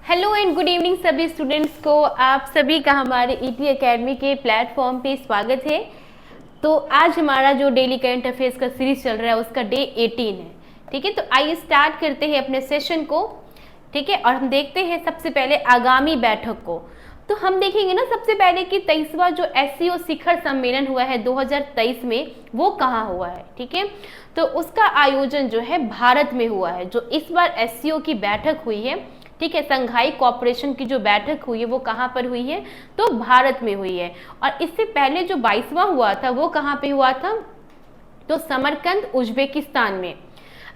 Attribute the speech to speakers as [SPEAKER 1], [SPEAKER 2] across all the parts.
[SPEAKER 1] Hello and good evening सभी students को। आप सभी का हमारे ईटी एकेडमी के प्लेटफॉर्म पे स्वागत है। तो आज हमारा जो डेली करंट अफेयर्स का सीरीज चल रहा है उसका डे 18 है। ठीक है, तो आइए स्टार्ट करते हैं अपने सेशन को। ठीक है, और हम देखते हैं सबसे पहले आगामी बैठक को। तो हम देखेंगे ना सबसे पहले कि 23वां जो एससीओ शिखर सम्मेलन हुआ है 2023 में, वो कहाँ हुआ है। ठीक है, तो उसका आयोजन जो है भारत में हुआ है। जो इस बार एससीओ की बैठक हुई है, ठीक है, संघाई कॉर्पोरेशन की जो बैठक हुई है वो कहाँ पर हुई है, तो भारत में हुई है। और इससे पहले जो 22वां हुआ था वो कहाँ पे हुआ था, तो समरकंद उज्बेकिस्तान में।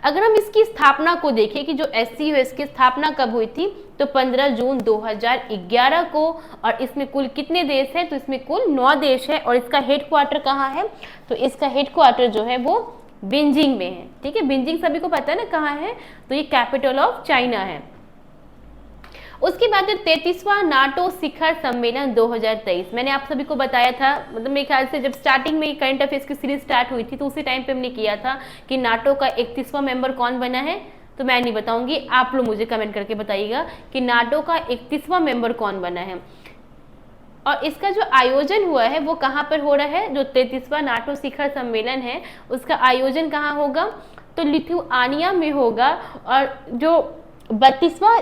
[SPEAKER 1] अगर हम इसकी स्थापना को देखें कि जो एससीओ है इसकी स्थापना कब हुई थी, तो 15 जून 2011 को। और इसमें कुल कितने देश हैं, तो इसमें कुल 9 देश है। और इसका हेडक्वार्टर कहाँ है, तो इसका हेडक्वार्टर जो है वो बीजिंग में है। ठीक है, बीजिंग सभी को पता है ना कहाँ है, तो ये कैपिटल ऑफ चाइना है। उसके बाद 33वां नाटो शिखर सम्मेलन 2023, मैंने आप सभी को बताया था, मतलब मेरे ख्याल से जब स्टार्टिंग में करंट अफेयर्स की सीरीज स्टार्ट हुई थी तो उसी टाइम पे हमने किया था कि नाटो का 31वां मेंबर कौन बना है। तो मैं नहीं बताऊंगी, आप लोग मुझे कमेंट करके बताइएगा कि नाटो का 31वां मेंबर कौन बना है। और इसका जो आयोजन हुआ है वो कहाँ पर हो रहा है, जो 33वां नाटो शिखर सम्मेलन है उसका आयोजन कहाँ होगा, तो लिथुआनिया में होगा। और जो 32वां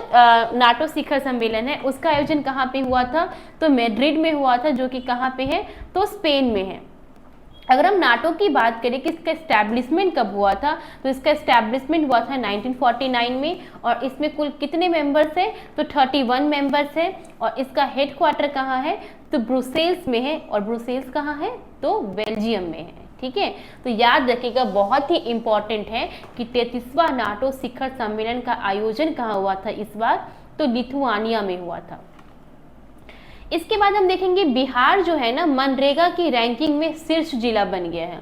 [SPEAKER 1] नाटो शिखर सम्मेलन है उसका आयोजन कहाँ पे हुआ था, तो मैड्रिड में हुआ था, जो कि कहाँ पे है, तो स्पेन में है। अगर हम नाटो की बात करें कि इसका एस्टैब्लिशमेंट कब हुआ था, तो इसका एस्टैब्लिशमेंट हुआ था 1949 में। और इसमें कुल कितने मेंबर्स हैं, तो 31 मेंबर्स हैं। और इसका हेडक्वार्टर कहाँ है, तो ब्रुसेल्स में है। और ब्रुसेल्स कहाँ है, तो बेल्जियम में है। ठीक है, तो याद रखिएगा, बहुत ही इंपॉर्टेंट है कि 33वां नाटो शिखर सम्मेलन का आयोजन कहाँ हुआ था इस बार, तो लिथुआनिया में हुआ था। इसके बाद हम देखेंगे बिहार जो है ना मनरेगा की रैंकिंग में शीर्ष जिला बन गया है।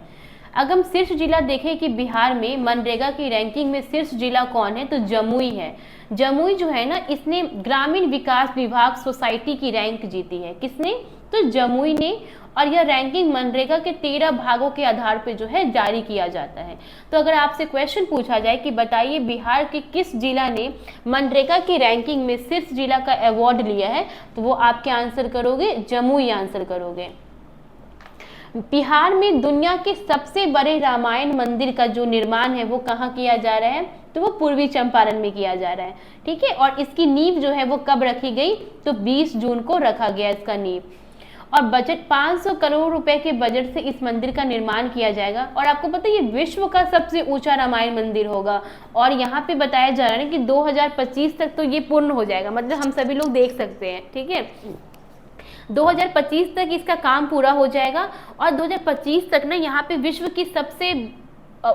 [SPEAKER 1] अगर हम शीर्ष जिला देखें कि बिहार में मनरेगा की रैंकिंग में शीर्ष जिला कौन है, तो जमुई है। जमुई जो है ना इसने ग्रामीण विकास विभाग सोसाइटी की रैंक जीती है। किसने, तो जमुई ने। और यह रैंकिंग मनरेगा के 13 भागों के आधार पर जो है जारी किया जाता है। तो अगर आपसे क्वेश्चन पूछा जाए कि बताइए बिहार के किस जिला ने मनरेगा की रैंकिंग में शीर्ष जिला का अवार्ड लिया है, तो वो आप क्या आंसर करोगे, जमुई आंसर करोगे। बिहार में दुनिया के सबसे बड़े रामायण मंदिर का जो निर्माण है वो कहाँ किया जा रहा है, तो वो पूर्वी चंपारण में किया जा रहा है। ठीक है, और इसकी नींव जो है वो कब रखी गई, तो 20 जून को रखा गया इसका नींव। और बजट 500 करोड़ रुपए के बजट से इस मंदिर का निर्माण किया जाएगा। और आपको पता है ये विश्व का सबसे ऊंचा रामायण मंदिर होगा। और यहाँ पे बताया जा रहा है कि 2025 तक तो ये पूर्ण हो जाएगा, मतलब हम सभी लोग देख सकते हैं। ठीक है, 2025 तक इसका काम पूरा हो जाएगा। और 2025 तक ना यहाँ पे विश्व की सबसे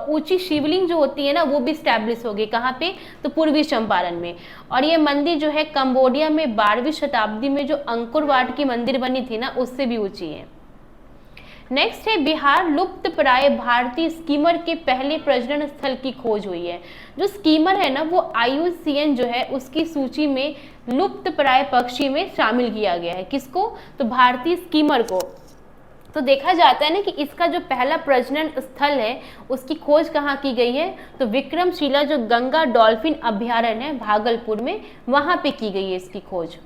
[SPEAKER 1] ऊंची शिवलिंग जो होती है ना वो भी स्टैब्लिश होगी। कहाँ पे, तो पूर्वी चंपारण में। और ये मंदिर जो है कंबोडिया में 12वीं शताब्दी में जो अंकुर वाट की मंदिर बनी थी ना उससे भी ऊंची है। नेक्स्ट है बिहार लुप्त प्राय भारतीय स्कीमर के पहले प्रजनन स्थल की खोज हुई है। जो स्कीमर है ना वो IUCN जो है उसकी सूची में लुप्त प्राय पक्षी में शामिल किया गया है। किसको, तो भारतीय स्कीमर को। तो देखा जाता है ना कि इसका जो पहला प्रजनन स्थल है उसकी खोज कहाँ की गई है, तो विक्रमशिला जो गंगा डॉल्फिन अभ्यारण्य है भागलपुर में, वहां पे की गई है इसकी खोज।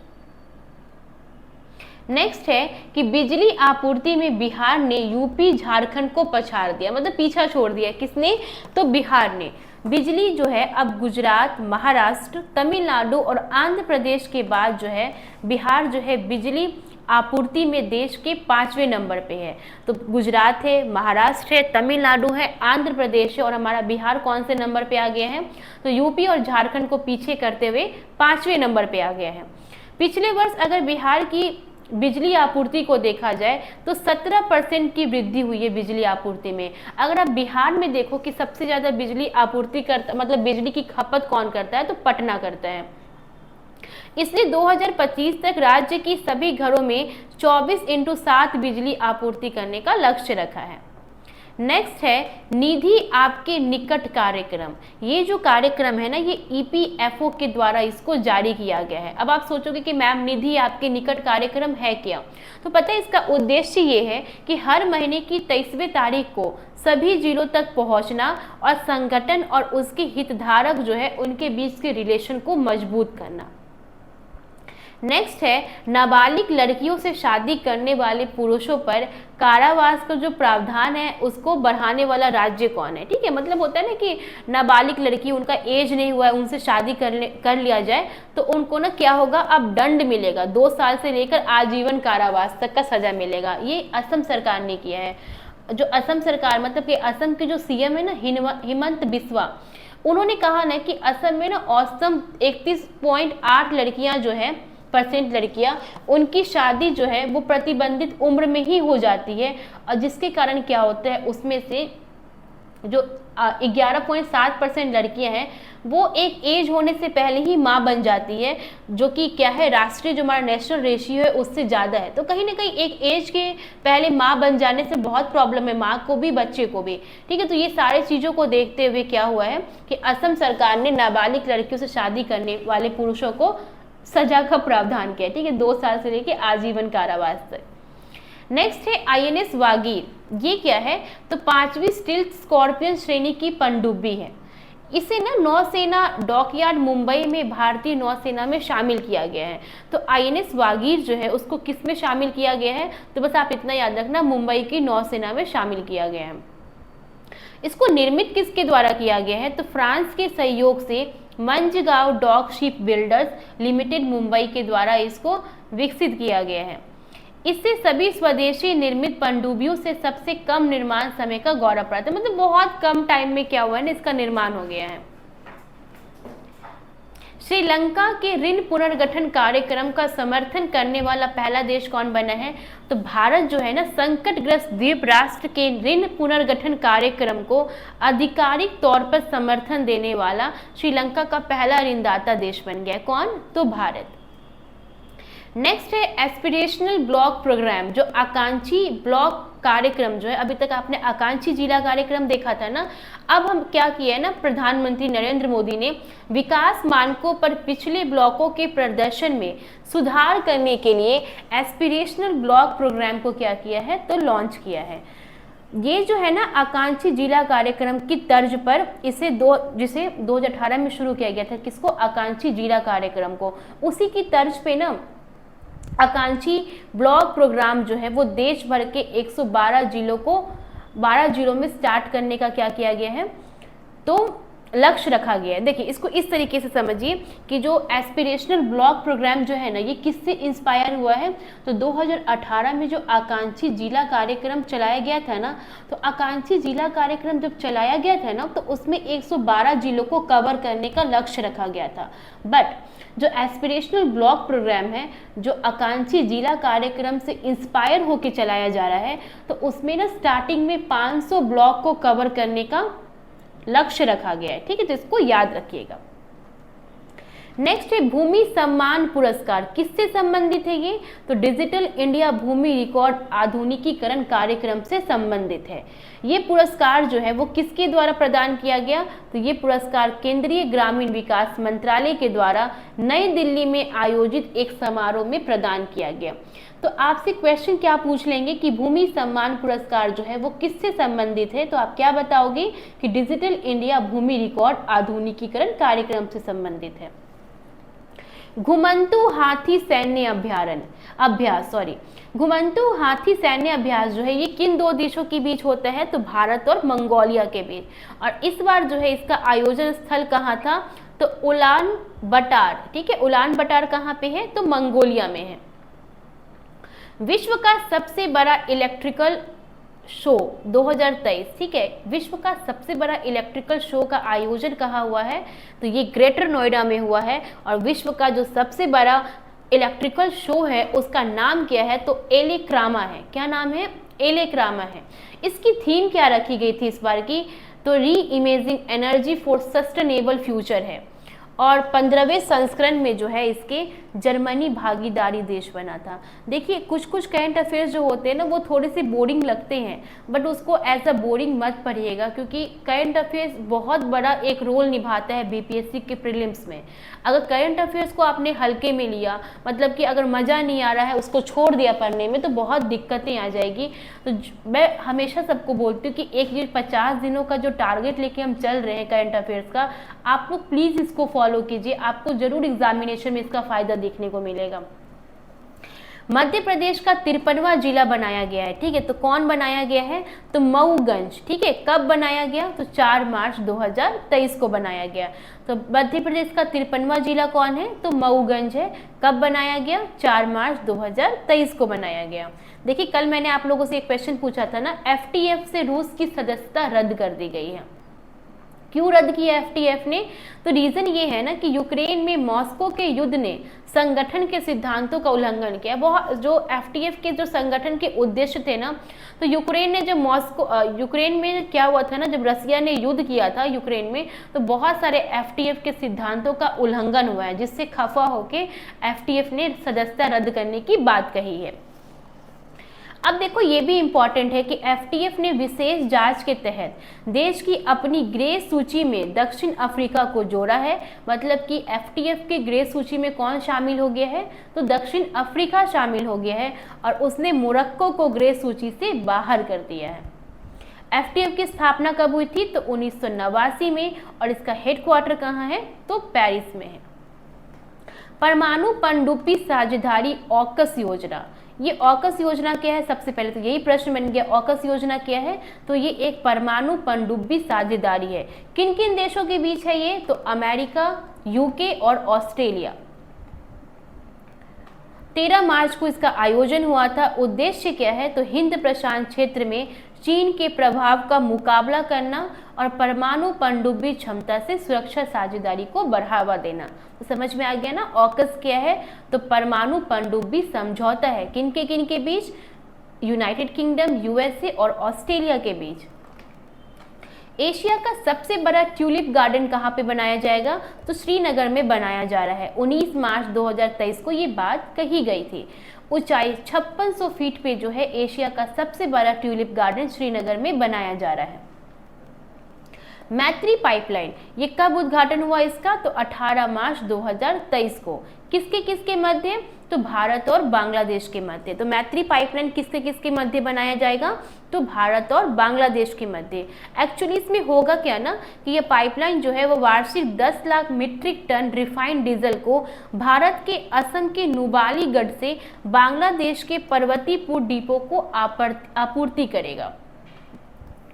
[SPEAKER 1] नेक्स्ट है कि बिजली आपूर्ति में बिहार ने यूपी झारखंड को पछाड़ दिया, मतलब पीछा छोड़ दिया। किसने, तो बिहार ने। बिजली जो है अब गुजरात, महाराष्ट्र, तमिलनाडु और आंध्र प्रदेश के बाद जो है बिहार जो है बिजली आपूर्ति में देश के 5वें नंबर पे है। तो गुजरात है, महाराष्ट्र है, तमिलनाडु है, आंध्र प्रदेश है और हमारा बिहार कौन से नंबर पे आ गया है, तो यूपी और झारखंड को पीछे करते हुए 5वें नंबर पे आ गया है। पिछले वर्ष अगर बिहार की बिजली आपूर्ति को देखा जाए तो 17% की वृद्धि हुई है बिजली आपूर्ति में। अगर आप बिहार में देखो कि सबसे ज्यादा बिजली आपूर्ति करता, मतलब बिजली की खपत कौन करता है, तो पटना करता है। इसलिए 2025 तक राज्य की सभी घरों में 24/7 बिजली आपूर्ति करने का लक्ष्य रखा है। नेक्स्ट है निधि आपके निकट कार्यक्रम। ये जो कार्यक्रम है ना ये EPFO के द्वारा इसको जारी किया गया है। अब आप सोचोगे कि मैम निधि आपके निकट कार्यक्रम है क्या, तो पता है इसका उद्देश्य ये है कि हर महीने की 23वें तारीख को सभी जिलों तक पहुंचना और संगठन और उसके हितधारक जो है उनके बीच के रिलेशन को मजबूत करना। नेक्स्ट है नाबालिग लड़कियों से शादी करने वाले पुरुषों पर कारावास का जो प्रावधान है उसको बढ़ाने वाला राज्य कौन है। ठीक है, मतलब होता है ना कि नाबालिग लड़की, उनका एज नहीं हुआ है, उनसे शादी कर लिया जाए तो उनको ना क्या होगा, अब दंड मिलेगा, 2 साल से लेकर आजीवन कारावास तक का सजा मिलेगा। ये असम सरकार ने किया है। जो असम सरकार मतलब कि असम के जो सीएम है ना हिमंत बिस्वा, उन्होंने कहा ना कि असम में ना औसतन 31.8 लड़कियां जो है % लड़कियां, उनकी शादी जो है वो प्रतिबंधित उम्र में ही हो जाती है, और जिसके कारण क्या होता है उसमें से जो 11.7% लड़कियां हैं वो एक एज होने से पहले ही माँ बन जाती है, जो कि क्या है, राष्ट्रीय जो हमारा नेशनल रेशियो है उससे ज़्यादा है। तो कहीं ना कहीं एक एज के पहले माँ बन जाने से बहुत प्रॉब्लम है, माँ को भी बच्चे को भी। ठीक है, तो ये सारी चीज़ों को देखते हुए क्या हुआ है कि असम सरकार ने नाबालिग लड़कियों से शादी करने वाले पुरुषों को सजा का प्रावधान किया। ठीक है, 2 साल से लेकर आजीवन कारावास तक। नेक्स्ट है INS वागीर। ये क्या है, तो 5वीं स्टील्थ स्कॉर्पियन श्रेणी की पनडुब्बी है। इसे ना नौसेना डॉकयार्ड मुंबई में भारतीय नौसेना में शामिल किया गया है। तो INS वागीर जो है उसको किस में शामिल किया गया है, तो बस आप इतना याद रखना, मुंबई की नौसेना में शामिल किया गया है। इसको निर्मित किसके द्वारा किया गया है, तो फ्रांस के सहयोग से Mazagon dock ship builders limited Mumbai के द्वारा इसको विकसित किया गया है। इससे सभी स्वदेशी निर्मित पनडुब्बियों से सबसे कम निर्माण समय का गौरव प्राप्त है, मतलब बहुत कम टाइम में क्या हुआ है ना, इसका निर्माण हो गया है। श्रीलंका के ऋण पुनर्गठन कार्यक्रम का समर्थन करने वाला पहला देश कौन बना है, तो भारत जो है ना संकटग्रस्त द्वीप राष्ट्र के ऋण पुनर्गठन कार्यक्रम को आधिकारिक तौर पर समर्थन देने वाला श्रीलंका का पहला ऋणदाता देश बन गया। कौन, तो भारत। नेक्स्ट है एस्पिरेशनल ब्लॉक प्रोग्राम, जो आकांक्षी ब्लॉक कार्यक्रम जो है, अभी तक आपने आकांक्षी जिला कार्यक्रम देखा था ना, अब हम क्या किया है ना, प्रधानमंत्री नरेंद्र मोदी ने विकास मानकों पर पिछले ब्लॉकों के प्रदर्शन में सुधार करने के लिए एस्पिरेशनल ब्लॉक प्रोग्राम को क्या किया है, तो लॉन्च किया है। ये जो है ना आकांक्षी जिला कार्यक्रम की तर्ज पर जिसे 2018 में शुरू किया गया था, किसको, आकांक्षी जिला कार्यक्रम को, उसी की तर्ज पे ना आकांक्षी ब्लॉक प्रोग्राम जो है वो देश भर के 112 जिलों को 12 जिलों में स्टार्ट करने का क्या किया गया है, तो लक्ष्य रखा गया है। देखिए इसको इस तरीके से समझिए कि जो एस्पिरेशनल ब्लॉक प्रोग्राम जो है ना, ये किससे इंस्पायर हुआ है, तो 2018 में जो आकांक्षी जिला कार्यक्रम चलाया गया था ना, तो आकांक्षी जिला कार्यक्रम जब चलाया गया था ना, तो उसमें 112 जिलों को कवर करने का लक्ष्य रखा गया था। बट जो एस्पिरेशनल ब्लॉक प्रोग्राम है, जो आकांक्षी जिला कार्यक्रम से इंस्पायर होकर चलाया जा रहा है, तो उसमें ना स्टार्टिंग में 500 ब्लॉक को कवर करने का लक्ष्य रखा गया है। ठीक है, तो इसको याद रखिएगा। नेक्स्ट है भूमि सम्मान पुरस्कार, किससे संबंधित है ये, तो डिजिटल इंडिया भूमि रिकॉर्ड आधुनिकीकरण कार्यक्रम से संबंधित है। ये पुरस्कार जो है वो किसके द्वारा प्रदान किया गया, तो ये पुरस्कार केंद्रीय ग्रामीण विकास मंत्रालय के द्वारा नई दिल्ली में आयोजित एक समारोह में प्रदान किया गया। तो आपसे क्वेश्चन क्या पूछ लेंगे कि भूमि सम्मान पुरस्कार जो है वो किससे संबंधित है, तो आप क्या बताओगे कि डिजिटल इंडिया भूमि रिकॉर्ड आधुनिकीकरण कार्यक्रम से संबंधित है। घुमंतू हाथी सैन्य घुमंतू हाथी सैन्य अभ्यास जो है ये किन 2 देशों के बीच होता है, तो भारत और मंगोलिया के बीच। और इस बार जो है इसका आयोजन स्थल कहाँ था, तो उलान बटार। ठीक है, उलान बटार कहाँ पे है, तो मंगोलिया में है। विश्व का सबसे बड़ा इलेक्ट्रिकल शो 2023, ठीक है, विश्व का सबसे बड़ा इलेक्ट्रिकल शो का आयोजन कहाँ हुआ है, तो ये ग्रेटर नोएडा में हुआ है। और विश्व का जो सबसे बड़ा इलेक्ट्रिकल शो है उसका नाम क्या है, तो एलेक्रामा है। क्या नाम है, एलेक्रामा है। इसकी थीम क्या रखी गई थी इस बार की, तो री imaging energy for sustainable future है। और 15वें संस्करण में जो है इसके जर्मनी भागीदारी देश बना था। देखिए कुछ कुछ करंट अफेयर्स जो होते हैं ना वो थोड़े से बोरिंग लगते हैं, बट उसको एज अ बोरिंग मत पढ़िएगा, क्योंकि करंट अफेयर्स बहुत बड़ा एक रोल निभाता है बीपीएससी के प्रीलिम्स में। अगर करंट अफेयर्स को आपने हल्के में लिया, मतलब कि अगर मज़ा नहीं आ रहा है, उसको छोड़ दिया पढ़ने में, तो बहुत दिक्कतें आ जाएगी। तो मैं हमेशा सबको बोलती हूँ कि एक ये 50 दिनों का जो टारगेट लेके हम चल रहे हैं करंट अफेयर्स का, आप लोग प्लीज़ इसको फॉलो फॉलो कीजिए, आपको जरूर एग्जामिनेशन में इसका फायदा देखने को मिलेगा। मध्य प्रदेश का 53वां जिला बनाया गया है, ठीक है, तो कौन बनाया गया है, तो मऊगंज, ठीक है। कब बनाया गया, तो 4 मार्च 2023 को बनाया गया। तो मध्य प्रदेश का 53वां जिला कौन है, तो मऊगंज है। कब बनाया गया, 4 मार्च 2023 को बनाया गया। देखिए कल मैंने आप लोगों से एक क्वेश्चन पूछा था ना, FTF से रूस की सदस्यता रद्द कर दी गई है। क्यों रद्द किया FTF ने, तो रीजन ये है ना कि यूक्रेन में मॉस्को के युद्ध ने संगठन के सिद्धांतों का उल्लंघन किया। बहुत जो FTF के जो संगठन के उद्देश्य थे ना, तो यूक्रेन ने जब यूक्रेन में क्या हुआ था ना, जब रसिया ने युद्ध किया था यूक्रेन में, तो बहुत सारे FTF के सिद्धांतों का उल्लंघन हुआ है, जिससे खफा होके FTF ने सदस्यता रद्द करने की बात कही है। अब देखो ये भी इंपॉर्टेंट है कि FTF ने विशेष जांच के तहत देश की अपनी ग्रे सूची में दक्षिण अफ्रीका को जोड़ा है। मतलब कि FTF के ग्रे सूची में कौन शामिल हो गया है, तो दक्षिण अफ्रीका शामिल हो गया है, और उसने मोरक्को को ग्रे सूची से बाहर कर दिया है। FTF की स्थापना कब हुई थी, तो 1989 में, और इसका हेडक्वार्टर कहाँ है, तो पेरिस में है। परमाणु पनडुब्बी साझेदारी ऑकस योजना, ये ऑकस योजना क्या है, सबसे पहले तो यही प्रश्न बन गया, ऑकस योजना क्या है, तो ये एक परमाणु पनडुब्बी साझेदारी है। किन किन देशों के बीच है ये, तो अमेरिका, UK और ऑस्ट्रेलिया। 13 मार्च को इसका आयोजन हुआ था। उद्देश्य क्या है, तो हिंद प्रशांत क्षेत्र में चीन के प्रभाव का मुकाबला करना और परमाणु पनडुब्बी क्षमता से सुरक्षा साझेदारी को बढ़ावा देना। तो समझ में आ गया ना, ऑकस क्या है, तो परमाणु पनडुब्बी समझौता है। किन के बीच, यूनाइटेड किंगडम, USA और ऑस्ट्रेलिया के बीच। एशिया का सबसे बड़ा ट्यूलिप गार्डन कहाँ पे बनाया जाएगा, तो श्रीनगर में बनाया जा रहा है। 19 मार्च 2023 को ये बात कही गई थी। ऊंचाई 5600 फीट पे जो है एशिया का सबसे बड़ा ट्यूलिप गार्डन श्रीनगर में बनाया जा रहा है। मैत्री पाइपलाइन, ये कब उद्घाटन हुआ इसका, तो 18 मार्च 2023 को। किसके मध्य, तो भारत और बांग्लादेश के मध्य। तो मैत्री पाइपलाइन किसके मध्य बनाया जाएगा, तो भारत और बांग्लादेश के मध्य। एक्चुअली इसमें होगा क्या ना कि ये पाइपलाइन जो है वो वार्षिक 10 lakh metric tonne refined diesel को भारत के असम के नुबालीगढ़ से बांग्लादेश के पर्वतीपुर डिपो को आपूर्ति करेगा।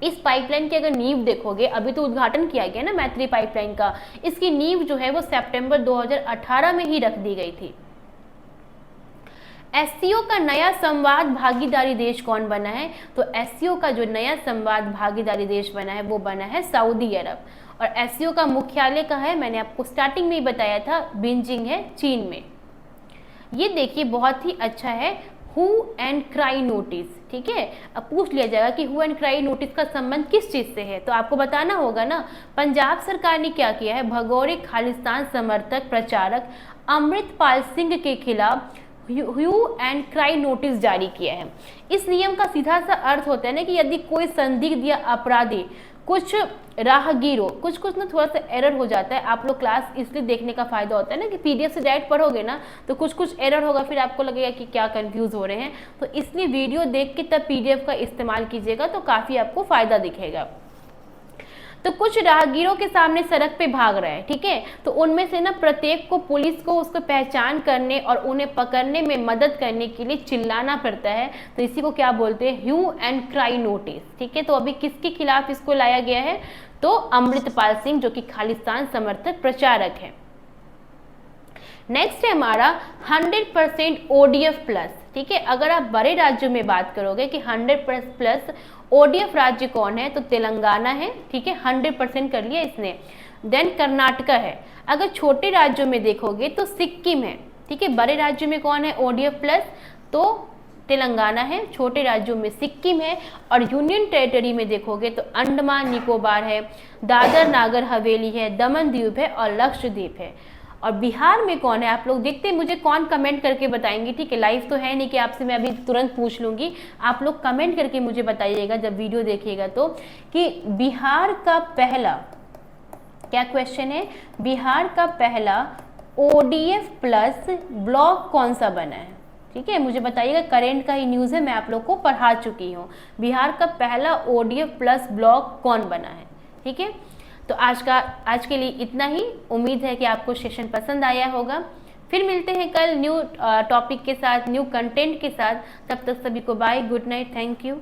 [SPEAKER 1] इस पाइपलाइन की अगर नींव देखोगे, अभी तो उद्घाटन किया गया ना मैत्री पाइपलाइन का, इसकी नींव जो है वो सितंबर 2018 में ही रख दी गई थी। SCO का नया संवाद भागीदारी देश कौन बना है, तो SCO का जो नया संवाद भागीदारी देश बना है वो बना है सऊदी अरब। और SCO का मुख्यालय कहाँ है, मैंने आपको स्टार्टिंग में ही बताया था, बीजिंग है, चीन में। ये देखिए बहुत ही अच्छा है, हु एंड क्राई नोटिस, ठीक है। अब पूछ लिया जाएगा कि हु एंड क्राई नोटिस का संबंध किस चीज से है, तो आपको बताना होगा ना। पंजाब सरकार ने क्या किया है, भगोड़े खालिस्तान समर्थक प्रचारक अमृतपाल सिंह के खिलाफ ह्यू एंड क्राई नोटिस जारी किया है। इस नियम का सीधा सा अर्थ होता है ना कि यदि कोई संदिग्ध या अपराधी कुछ राहगीरों कुछ ना थोड़ा सा एरर हो जाता है। आप लोग क्लास इसलिए देखने का फायदा होता है ना कि PDF से डायरेक्ट पढ़ोगे ना तो कुछ एरर होगा, फिर आपको लगेगा कि क्या कंफ्यूज हो रहे हैं, तो इसलिए वीडियो देख के तब PDF का इस्तेमाल कीजिएगा तो काफ़ी आपको फायदा दिखेगा। तो कुछ राहगीरों के सामने सड़क पे भाग रहे हैं, ठीक है, तो उनमें से ना प्रत्येक को पुलिस को उसको पहचान करने और उन्हें पकड़ने में मदद करने के लिए चिल्लाना पड़ता है। तो इसी को क्या बोलते हैं, ह्यू एंड क्राई नोटिस, ठीक है। तो अभी किसके खिलाफ इसको लाया गया है, तो अमृतपाल सिंह जो कि खालिस्तान समर्थक प्रचारक है। नेक्स्ट है हमारा 100% ODF प्लस, ठीक है। अगर आप बड़े राज्यों में बात करोगे कि 100+ ODF राज्य कौन है, तो तेलंगाना है, ठीक है, 100% कर लिया इसने। देन कर्नाटका है। अगर छोटे राज्यों में देखोगे तो सिक्किम है, ठीक है। बड़े राज्यों में कौन है ODF प्लस, तो तेलंगाना है, छोटे राज्यों में सिक्किम है। और यूनियन टेरिटरी में देखोगे तो अंडमान निकोबार है, दादर नागर हवेली है, दमन द्वीप है और लक्षद्वीप है। और बिहार में कौन है, आप लोग देखते हैं मुझे कौन कमेंट करके बताएंगे, ठीक है। लाइव तो है नहीं कि आपसे मैं अभी तुरंत पूछ लूँगी, आप लोग कमेंट करके मुझे बताइएगा जब वीडियो देखिएगा तो, कि बिहार का पहला, क्या क्वेश्चन है, बिहार का पहला ODF प्लस ब्लॉक कौन सा बना है, ठीक है, मुझे बताइएगा। करेंट का ही न्यूज़ है, मैं आप लोग को पढ़ा चुकी हूँ। बिहार का पहला ODF प्लस ब्लॉक कौन बना है, ठीक है। तो आज के लिए इतना ही। उम्मीद है कि आपको सेशन पसंद आया होगा। फिर मिलते हैं कल न्यू टॉपिक के साथ, न्यू कंटेंट के साथ। तब तक सभी को bye, good night, thank you.